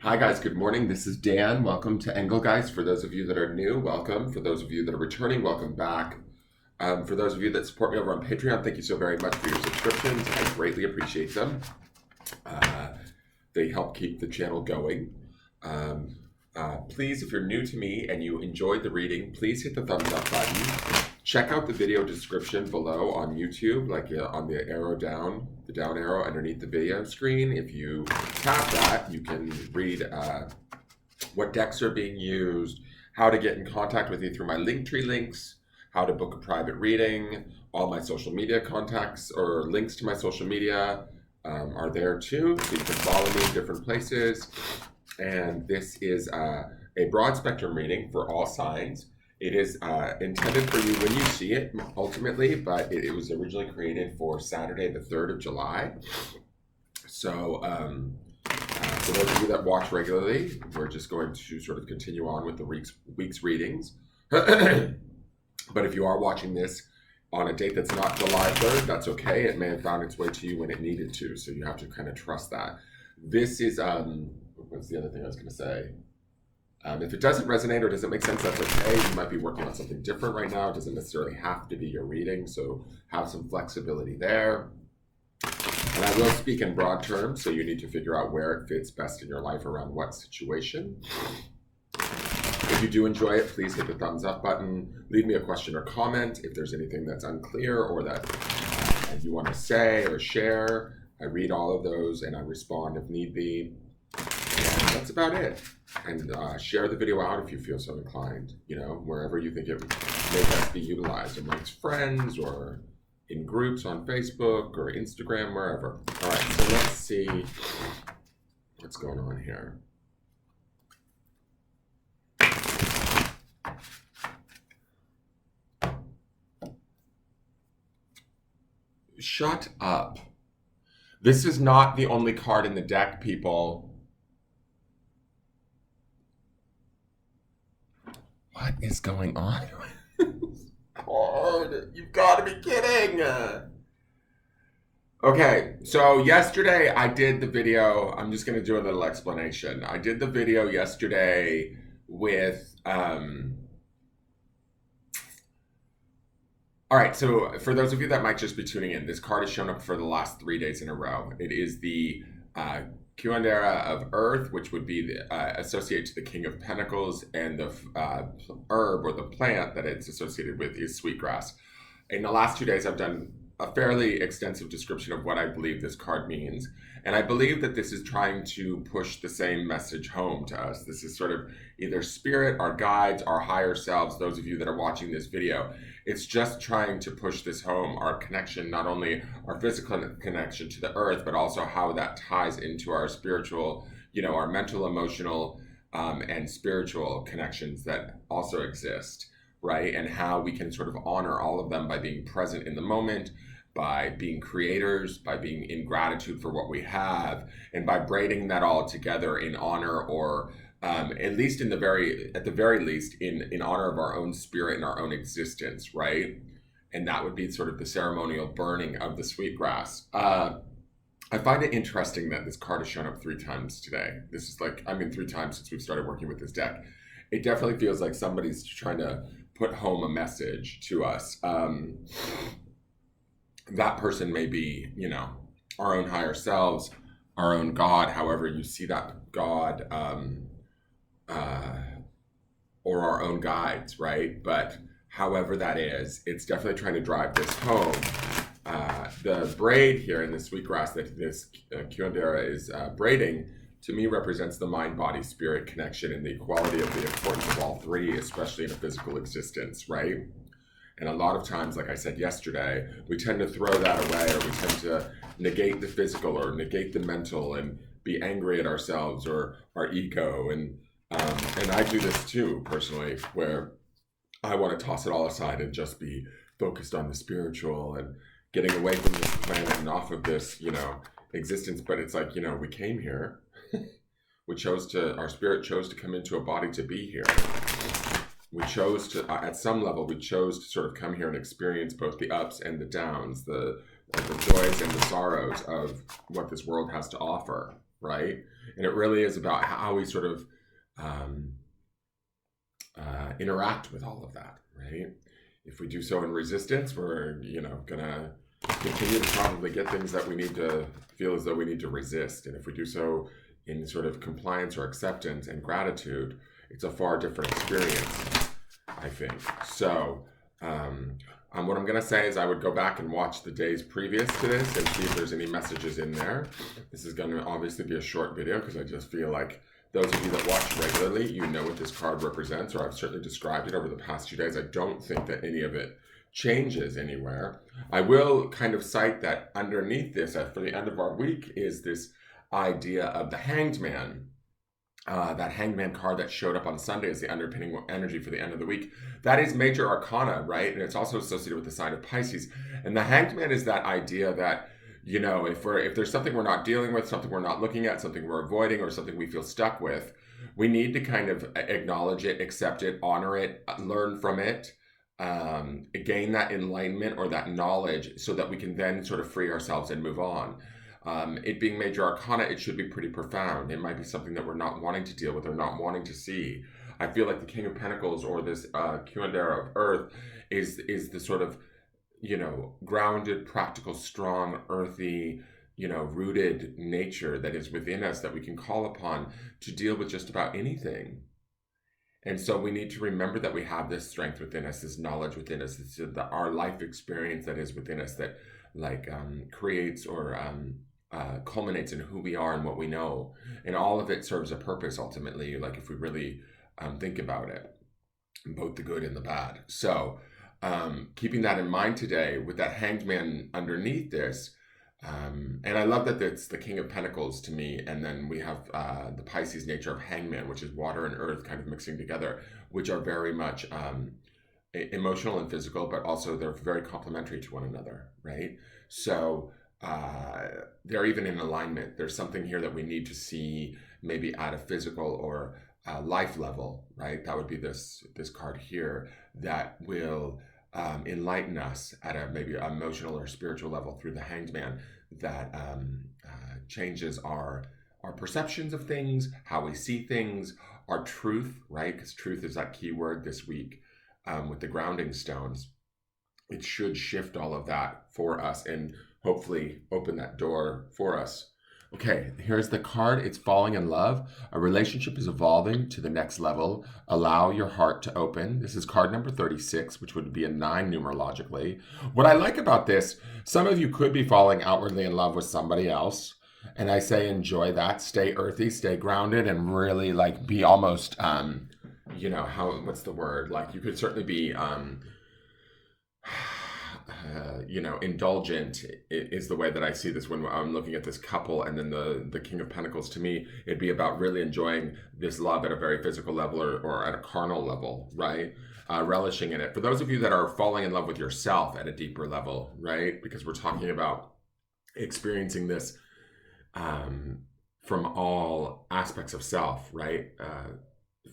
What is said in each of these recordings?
Hi guys, good morning. This is Dan. Welcome to Engelgeist. For those of you that are new, welcome. For those of you that are returning, welcome back. For those of you that support me over on Patreon, thank you so very much for your subscriptions. I greatly appreciate them. They help keep the channel going. Please, if you're new to me and you enjoyed the reading, please hit the thumbs up button. Check out the video description below on YouTube, like on the arrow down, the down arrow underneath the video screen. If you tap that, you can read what decks are being used, how to get in contact with me through my Linktree links, how to book a private reading. All my social media contacts or links to my social media are there too, so you can follow me in different places. And this is a broad spectrum reading for all signs. It is intended for you when you see it, ultimately, but it was originally created for Saturday, the 3rd of July. So for those of you that watch regularly, we're just going to sort of continue on with the week's readings. But if you are watching this on a date that's not July 3rd, that's okay. It may have found its way to you when it needed to, so you have to kind of trust that. This is, what's the other thing I was going to say? If it doesn't resonate or doesn't make sense, that's okay. You might be working on something different right now. It doesn't necessarily have to be your reading, so have some flexibility there. And I will speak in broad terms, so you need to figure out where it fits best in your life around what situation. If you do enjoy it, please hit the thumbs up button. Leave me a question or comment if there's anything that's unclear or that you want to say or share. I read all of those and I respond if need be. And that's about it. And share the video out if you feel so inclined, wherever you think it may best be utilized, amongst friends or in groups on Facebook or Instagram, wherever. All right, so let's see what's going on here. Shut up. This is not the only card in the deck, people. What is going on with this card? You've got to be kidding. Okay, so yesterday I did the video. I'm just going to do a little explanation. I did the video yesterday with... All right, so for those of you that might just be tuning in, this card has shown up for the last 3 days in a row. It is the Curandera of Earth, which would be associated to the King of Pentacles, and the herb or the plant that it's associated with is sweetgrass. In the last 2 days, I've done a fairly extensive description of what I believe this card means. And I believe that this is trying to push the same message home to us. This is sort of either spirit, our guides, our higher selves, those of you that are watching this video. It's just trying to push this home, our connection, not only our physical connection to the earth, but also how that ties into our spiritual, our mental, emotional, and spiritual connections that also exist, right? And how we can sort of honor all of them by being present in the moment, by being creators, by being in gratitude for what we have, and by braiding that all together in honor, or at least at the very least in honor of our own spirit and our own existence, right? And that would be sort of the ceremonial burning of the sweetgrass. I find it interesting that this card has shown up 3 times today. This is 3 times since we've started working with this deck. It definitely feels like somebody's trying to put home a message to us. That person may be, our own higher selves, our own God, however you see that God, or our own guides, right? But however that is, it's definitely trying to drive this home. The braid here in the sweetgrass that this curandera is braiding, to me, represents the mind, body, spirit connection and the equality of the importance of all three, especially in a physical existence, right? And a lot of times, like I said yesterday, we tend to throw that away, or we tend to negate the physical or negate the mental and be angry at ourselves or our ego. And I do this too, personally, where I want to toss it all aside and just be focused on the spiritual and getting away from this planet and off of this, existence. But it's like, we came here. Our spirit chose to come into a body to be here. We chose to, at some level, we chose to sort of come here and experience both the ups and the downs, the joys and the sorrows of what this world has to offer, right? And it really is about how we sort of interact with all of that, right? If we do so in resistance, we're, gonna continue to probably get things that we need to feel as though we need to resist. And if we do so in sort of compliance or acceptance and gratitude, it's a far different experience, I think. So, what I'm going to say is I would go back and watch the days previous to this and see if there's any messages in there. This is going to obviously be a short video because I just feel like those of you that watch regularly, you know what this card represents, or I've certainly described it over the past few days. I don't think that any of it changes anywhere. I will kind of cite that underneath this, for the end of our week, is this idea of the Hanged Man. That Hanged Man card that showed up on Sunday as the underpinning energy for the end of the week. That is major arcana, right? And it's also associated with the sign of Pisces. And the Hanged Man is that idea that, if there's something we're not dealing with, something we're not looking at, something we're avoiding, or something we feel stuck with, we need to kind of acknowledge it, accept it, honor it, learn from it, gain that enlightenment or that knowledge so that we can then sort of free ourselves and move on. It being major arcana, it should be pretty profound. It might be something that we're not wanting to deal with or not wanting to see. I feel like the King of Pentacles or this Cuandera of Earth is the sort of, grounded, practical, strong, earthy, rooted nature that is within us that we can call upon to deal with just about anything. And so we need to remember that we have this strength within us, this knowledge within us, our life experience that is within us that creates or culminates in who we are and what we know. And all of it serves a purpose ultimately, like if we really think about it, both the good and the bad. So keeping that in mind today with that Hanged Man underneath this, and I love that it's the King of Pentacles to me, and then we have the Pisces nature of Hangman, which is water and earth kind of mixing together, which are very much emotional and physical, but also they're very complementary to one another, right? So they're even in alignment. There's something here that we need to see maybe at a physical or life level, right? That would be this card here that will enlighten us at a maybe emotional or spiritual level through the Hanged Man that changes our perceptions of things, how we see things, our truth, right? Because truth is that key word this week with the grounding stones. It should shift all of that for us and hopefully open that door for us. Okay, here's the card. It's falling in love. A relationship is evolving to the next level. Allow your heart to open. This is card number 36, which would be a 9 numerologically. What I like about this, some of you could be falling outwardly in love with somebody else. And I say enjoy that. Stay earthy, stay grounded, and really be almost, what's the word? You could certainly be... indulgent is the way that I see this when I'm looking at this couple, and then the King of Pentacles. To me, it'd be about really enjoying this love at a very physical level or at a carnal level, right? Relishing in it. For those of you that are falling in love with yourself at a deeper level, right? Because we're talking about experiencing this from all aspects of self, right?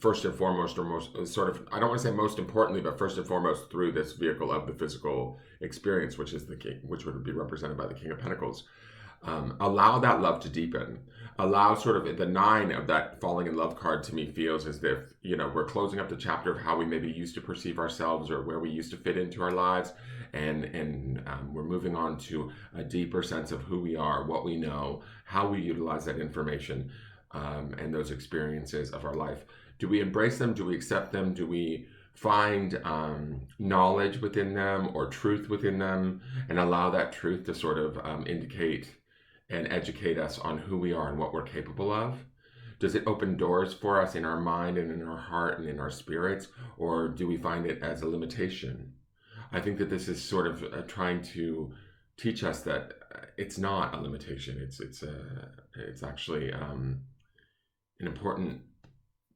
First and foremost, or most sort of, I don't want to say most importantly, but first and foremost through this vehicle of the physical experience, which is the king, which would be represented by the King of Pentacles. Allow that love to deepen. Allow sort of the 9 of that falling in love card to me feels as if, we're closing up the chapter of how we maybe used to perceive ourselves or where we used to fit into our lives. And we're moving on to a deeper sense of who we are, what we know, how we utilize that information and those experiences of our life. Do we embrace them? Do we accept them? Do we find knowledge within them or truth within them and allow that truth to sort of indicate and educate us on who we are and what we're capable of? Does it open doors for us in our mind and in our heart and in our spirits, or do we find it as a limitation? I think that this is sort of trying to teach us that it's not a limitation. It's actually an important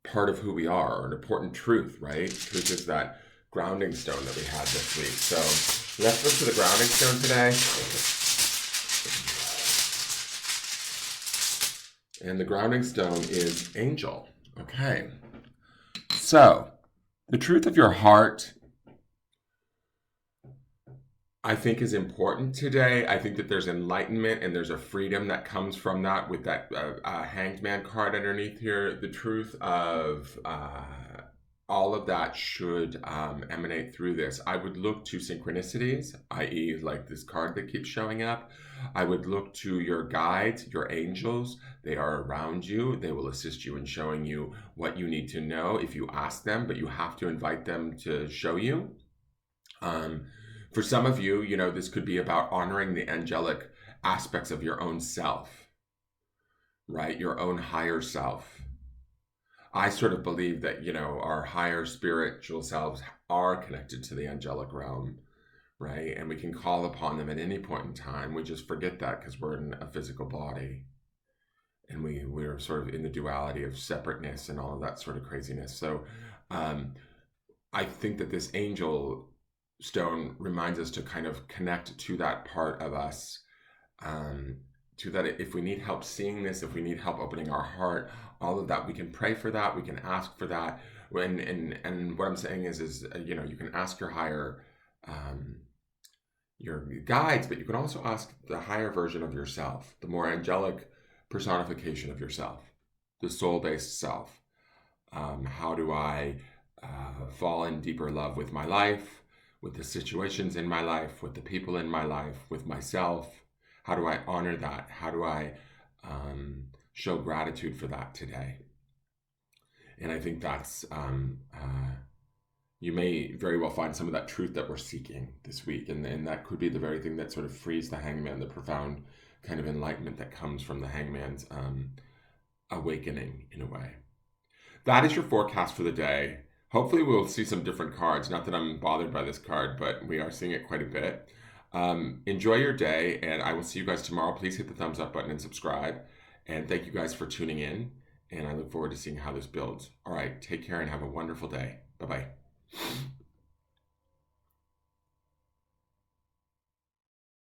part of who we are, or an important truth, right? Truth is that grounding stone that we had this week. So let's look to the grounding stone today. And the grounding stone is angel. Okay. So the truth of your heart I think is important today. I think that there's enlightenment and there's a freedom that comes from that with that hanged man card underneath here. The truth of all of that should emanate through this. I would look to synchronicities, i.e., like this card that keeps showing up. I would look to your guides, your angels. They are around you. They will assist you in showing you what you need to know if you ask them, but you have to invite them to show you. For some of you, you know, this could be about honoring the angelic aspects of your own self, right? Your own higher self. I sort of believe that, you know, our higher spiritual selves are connected to the angelic realm, right? And we can call upon them at any point in time. We just forget that because we're in a physical body. And we're sort of in the duality of separateness and all of that sort of craziness. So I think that this angel stone reminds us to kind of connect to that part of us, to that if we need help seeing this, if we need help opening our heart, all of that, we can pray for that, we can ask for that. And what I'm saying is you know, you can ask your higher, your guides, but you can also ask the higher version of yourself, the more angelic personification of yourself, the soul-based self. How do I fall in deeper love with my life, with the situations in my life, with the people in my life, with myself? How do I honor that? How do I show gratitude for that today? And I think that's, you may very well find some of that truth that we're seeking this week. And that could be the very thing that sort of frees the hangman, the profound kind of enlightenment that comes from the hangman's awakening in a way. That is your forecast for the day. Hopefully we'll see some different cards. Not that I'm bothered by this card, but we are seeing it quite a bit. Enjoy your day, and I will see you guys tomorrow. Please hit the thumbs up button and subscribe. And thank you guys for tuning in, and I look forward to seeing how this builds. All right, take care and have a wonderful day. Bye-bye.